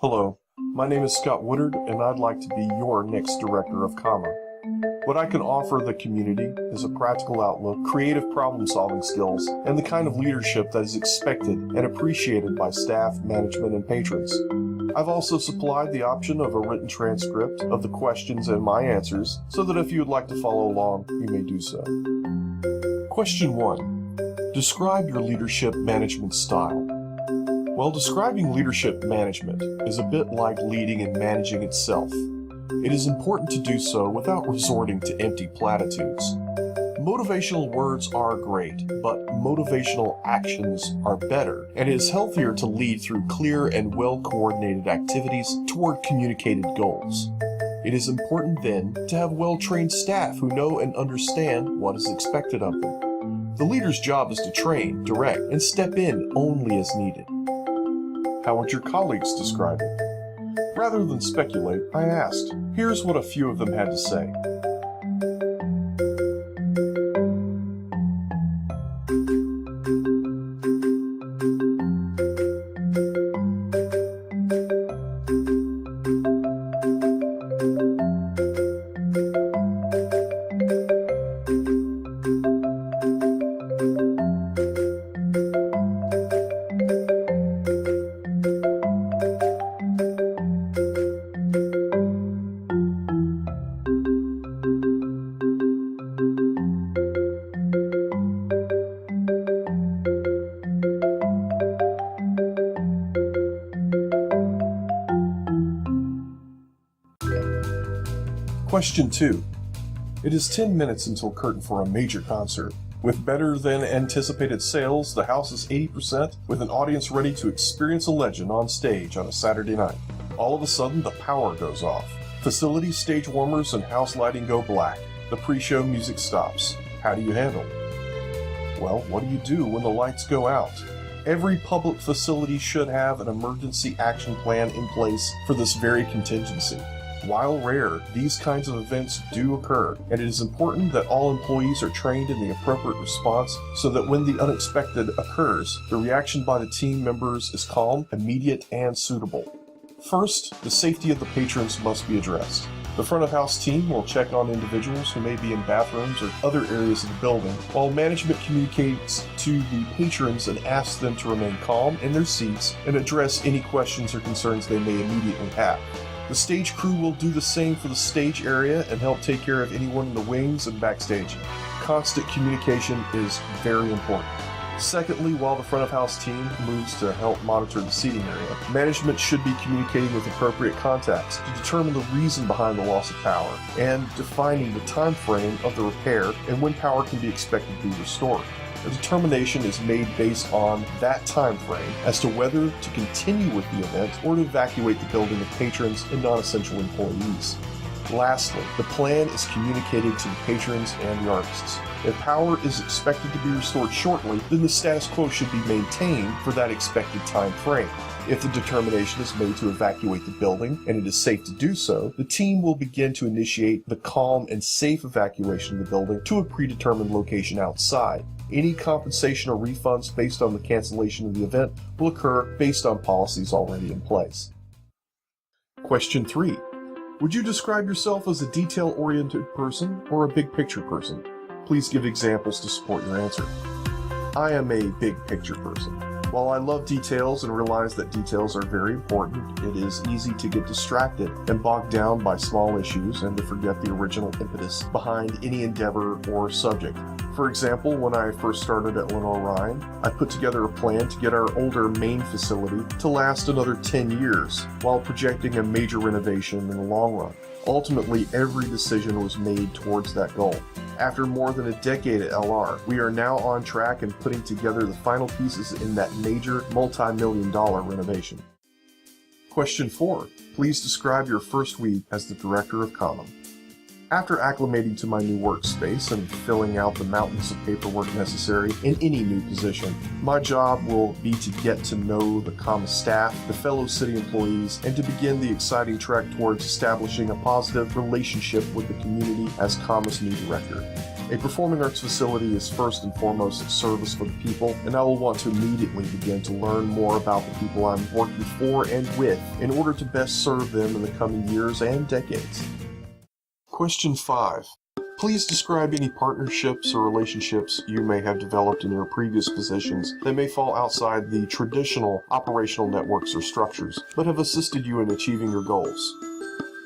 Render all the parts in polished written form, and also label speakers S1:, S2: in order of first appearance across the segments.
S1: Hello, my name is Scott Woodard, and I'd like to be your next director of comma. What I can offer the community is a practical outlook, creative problem-solving skills, and the kind of leadership that is expected and appreciated by staff, management, and patrons. I've also supplied the option of a written transcript of the questions and my answers, so that if you would like to follow along, you may do so. Question 1. Describe your leadership management style. Well, describing leadership management is a bit like leading and managing itself. It is important to do so without resorting to empty platitudes. Motivational words are great, but motivational actions are better, and it is healthier to lead through clear and well-coordinated activities toward communicated goals. It is important then to have well-trained staff who know and understand what is expected of them. The leader's job is to train, direct, and step in only as needed. How would your colleagues describe it? Rather than speculate, I asked. Here's what a few of them had to say. Question 2. It is 10 minutes until curtain for a major concert. With better than anticipated sales, the house is 80% with an audience ready to experience a legend on stage on a Saturday night. All of a sudden, the power goes off. Facility stage warmers and house lighting go black. The pre-show music stops. How do you handle it? Well, what do you do when the lights go out? Every public facility should have an emergency action plan in place for this very contingency. While rare, these kinds of events do occur, and it is important that all employees are trained in the appropriate response so that when the unexpected occurs, the reaction by the team members is calm, immediate, and suitable. First, the safety of the patrons must be addressed. The front of house team will check on individuals who may be in bathrooms or other areas of the building, while management communicates to the patrons and asks them to remain calm in their seats and address any questions or concerns they may immediately have. The stage crew will do the same for the stage area and help take care of anyone in the wings and backstage. Constant communication is very important. Secondly, while the front of house team moves to help monitor the seating area, management should be communicating with appropriate contacts to determine the reason behind the loss of power and defining the time frame of the repair and when power can be expected to be restored. A determination is made based on that time frame as to whether to continue with the event or to evacuate the building of patrons and non-essential employees. Lastly, the plan is communicated to the patrons and the artists. If power is expected to be restored shortly, then the status quo should be maintained for that expected time frame. If the determination is made to evacuate the building and it is safe to do so, the team will begin to initiate the calm and safe evacuation of the building to a predetermined location outside. Any compensation or refunds based on the cancellation of the event will occur based on policies already in place. Question 3. Would you describe yourself as a detail-oriented person or a big-picture person? Please give examples to support your answer. I am a big-picture person. While I love details and realize that details are very important, it is easy to get distracted and bogged down by small issues and to forget the original impetus behind any endeavor or subject. For example, when I first started at Lenoir-Rhyne, I put together a plan to get our older main facility to last another 10 years, while projecting a major renovation in the long run. Ultimately, every decision was made towards that goal. After more than a decade at LR, we are now on track and putting together the final pieces in that major multi-million-dollar renovation. Question 4. Please describe your first week as the director of comma. After acclimating to my new workspace and filling out the mountains of paperwork necessary in any new position, my job will be to get to know the comma staff, the fellow city employees, and to begin the exciting trek towards establishing a positive relationship with the community as comma's new director. A performing arts facility is first and foremost a service for the people, and I will want to immediately begin to learn more about the people I'm working for and with in order to best serve them in the coming years and decades. Question 5. Please describe any partnerships or relationships you may have developed in your previous positions that may fall outside the traditional operational networks or structures, but have assisted you in achieving your goals.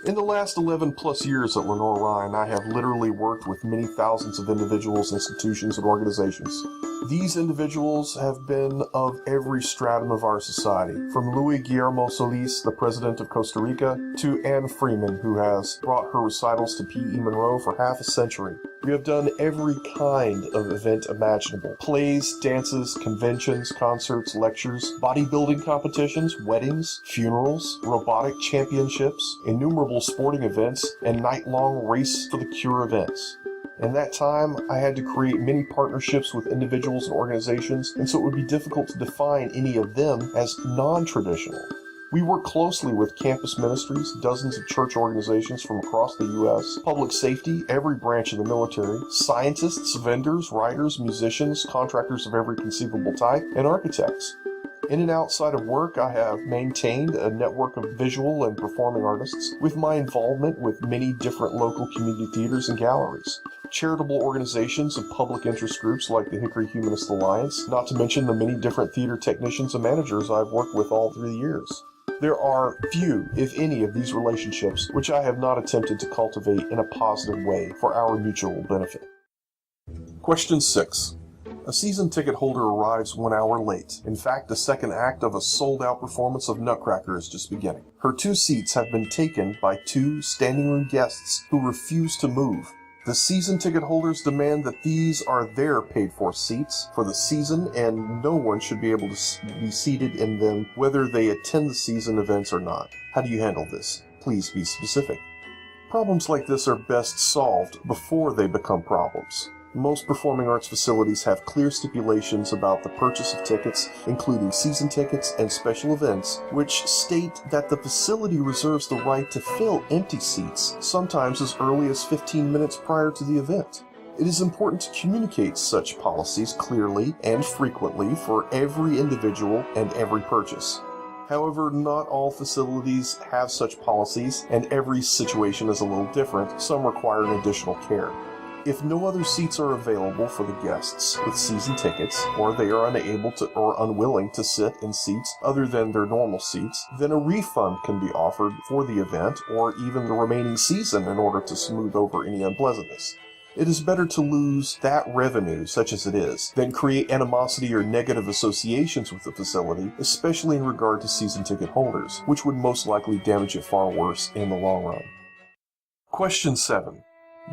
S1: In the last 11 plus years at Lenoir-Rhyne, I have literally worked with many thousands of individuals, institutions, and organizations. These individuals have been of every stratum of our society, from Luis Guillermo Solis, the president of Costa Rica, to Anne Freeman, who has brought her recitals to P.E. Monroe for half a century. We have done every kind of event imaginable. Plays, dances, conventions, concerts, lectures, bodybuilding competitions, weddings, funerals, robotic championships, innumerable sporting events, and night-long race for the cure events. In that time, I had to create many partnerships with individuals and organizations, and so it would be difficult to define any of them as non-traditional. We work closely with campus ministries, dozens of church organizations from across the U.S., public safety, every branch of the military, scientists, vendors, writers, musicians, contractors of every conceivable type, and architects. In and outside of work, I have maintained a network of visual and performing artists with my involvement with many different local community theaters and galleries, charitable organizations and public interest groups like the Hickory Humanist Alliance, not to mention the many different theater technicians and managers I've worked with all through the years. There are few, if any, of these relationships which I have not attempted to cultivate in a positive way for our mutual benefit. Question 6. A season ticket holder arrives 1 hour late. In fact, the second act of a sold-out performance of Nutcracker is just beginning. Her 2 seats have been taken by 2 standing room guests who refuse to move. The season ticket holders demand that these are their paid-for seats for the season, and no one should be able to be seated in them whether they attend the season events or not. How do you handle this? Please be specific. Problems like this are best solved before they become problems. Most performing arts facilities have clear stipulations about the purchase of tickets, including season tickets and special events, which state that the facility reserves the right to fill empty seats, sometimes as early as 15 minutes prior to the event. It is important to communicate such policies clearly and frequently for every individual and every purchase. However, not all facilities have such policies, and every situation is a little different. Some require an additional care. If no other seats are available for the guests with season tickets, or they are unable to or unwilling to sit in seats other than their normal seats, then a refund can be offered for the event or even the remaining season in order to smooth over any unpleasantness. It is better to lose that revenue, such as it is, than create animosity or negative associations with the facility, especially in regard to season ticket holders, which would most likely damage it far worse in the long run. Question 7.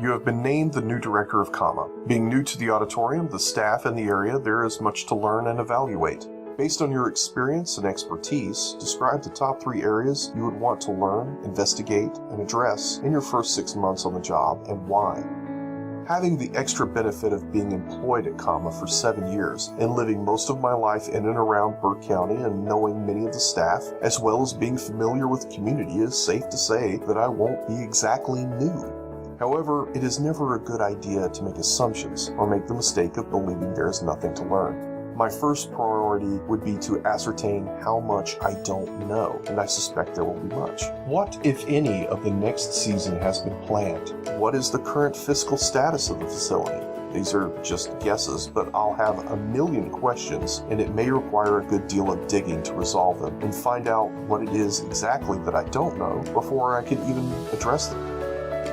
S1: You have been named the new director of CAMA. Being new to the auditorium, the staff, and the area, there is much to learn and evaluate. Based on your experience and expertise, describe the top 3 areas you would want to learn, investigate, and address in your first 6 months on the job, and why. Having the extra benefit of being employed at CAMA for 7 years and living most of my life in and around Burke County and knowing many of the staff, as well as being familiar with the community, it is safe to say that I won't be exactly new. However, it is never a good idea to make assumptions or make the mistake of believing there is nothing to learn. My first priority would be to ascertain how much I don't know, and I suspect there will be much. What, if any, of the next season has been planned? What is the current fiscal status of the facility? These are just guesses, but I'll have a million questions, and it may require a good deal of digging to resolve them and find out what it is exactly that I don't know before I can even address them.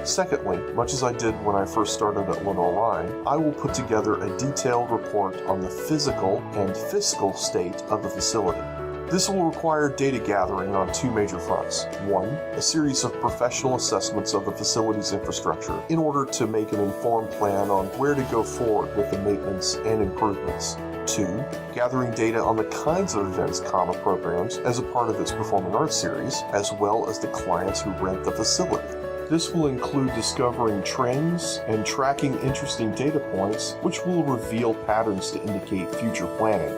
S1: Secondly, much as I did when I first started at Lenoir-Rhyne, I will put together a detailed report on the physical and fiscal state of the facility. This will require data gathering on 2 major fronts. 1, a series of professional assessments of the facility's infrastructure in order to make an informed plan on where to go forward with the maintenance and improvements. 2, gathering data on the kinds of events CAMA programs as a part of its performing arts series, as well as the clients who rent the facility. This will include discovering trends and tracking interesting data points, which will reveal patterns to indicate future planning.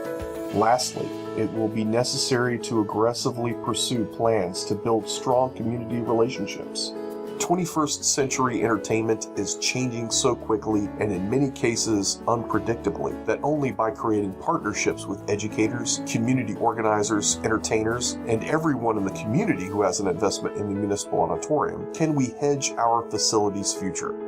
S1: Lastly, it will be necessary to aggressively pursue plans to build strong community relationships. 21st century entertainment is changing so quickly and in many cases unpredictably that only by creating partnerships with educators, community organizers, entertainers, and everyone in the community who has an investment in the municipal auditorium can we hedge our facility's future.